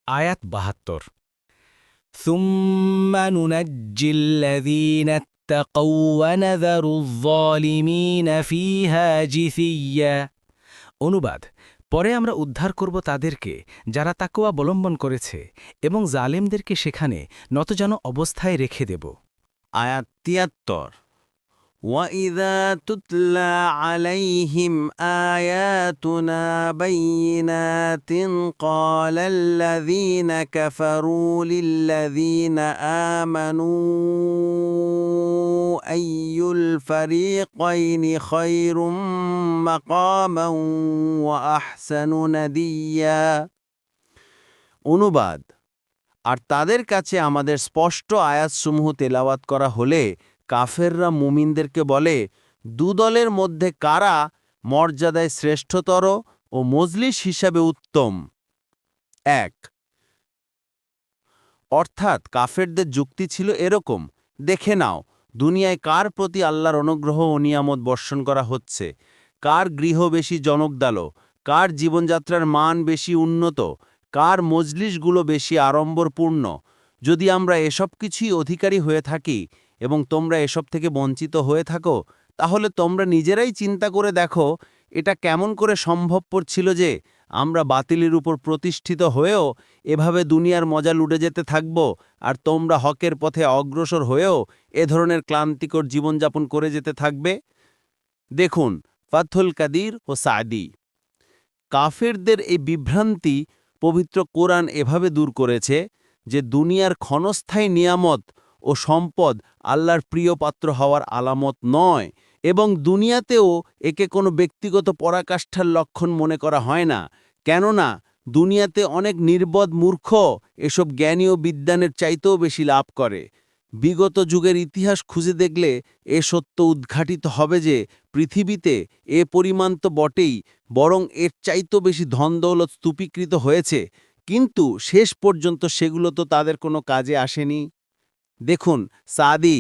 আয়াত ৭২। ثم ننجي الذين اتقوا ونذر الظالمين فيها جثيا। অনুবাদ: পরে আমরা উদ্ধার করব তাদেরকে যারা তাকওয়া অবলম্বন করেছে এবং জালেমদেরকে সেখানে নতজানু অবস্থায় রেখে দেব। আয়াত ৭৩। وَإِذَا تُتْلَى عَلَيْهِمْ آيَاتُنَا بَيِّنَاتٍ قَالَ الَّذِينَ كَفَرُوا لِلَّذِينَ آمَنُوا أَيُّ الْفَرِيقَيْنِ خَيْرٌ مَقَامًا وَأَحْسَنُ نَدِيًّا। অনুবাদ: আর তাদের কাছে আমাদের স্পষ্ট আয়াতসমূহ তেলাওয়াত করা হলে কাফেররা মুমিনদেরকে বলে, দুদলের মধ্যে কারা মর্যাদায় শ্রেষ্ঠতর ও মজলিস হিসাবে উত্তম। ১ অর্থাৎ কাফেরদের যুক্তি ছিল এরকম: দেখে নাও, দুনিয়ায় কার প্রতি আল্লাহর অনুগ্রহ ও নিয়ামত বর্ষণ করা হচ্ছে, কার গৃহ বেশি জনকদালো, কার জীবনযাত্রার মান বেশি উন্নত, কার মজলিসগুলো বেশি আড়ম্বরপূর্ণ। যদি আমরা এসব কিছুই অধিকারী হয়ে থাকি এবং তোমরা এসব থেকে বঞ্চিত হয়ে থাকো, তাহলে তোমরা নিজেরাই চিন্তা করে দেখো এটা কেমন করে সম্ভবপর ছিল যে আমরা বাতিলের উপর প্রতিষ্ঠিত হয়েও এভাবে দুনিয়ার মজা লুটে যেতে থাকব, আর তোমরা হকের পথে অগ্রসর হয়েও এ ধরনের ক্লান্তিকর জীবনযাপন করে যেতে থাকবে। দেখুন ফাথুল কাদির ও সাদি। কাফেরদের এই বিভ্রান্তি পবিত্র কোরআন এভাবে দূর করেছে যে দুনিয়ার ক্ষণস্থায়ী নিয়ামত ও সম্পদ আল্লাহর প্রিয় পাত্র হওয়ার আলামত নয়, এবং দুনিয়াতেও একে কোনো ব্যক্তিগত পরাকাষ্ঠার লক্ষণ মনে করা হয় না। কেননা দুনিয়াতে অনেক নির্বোধ মূর্খ এসব জ্ঞানী ও বিদ্বানের চাইতেও বেশি লাভ করে। বিগত যুগের ইতিহাস খুঁজে দেখলে এ সত্য উদ্ঘাটিত হবে যে পৃথিবীতে এ পরিমাণ তো বটেই, বরং এর চাইতেও বেশি ধনদৌলত স্তূপীকৃত হয়েছে, কিন্তু শেষ পর্যন্ত সেগুলো তো তাদের কোনো কাজে আসেনি। দেখুন সাদি।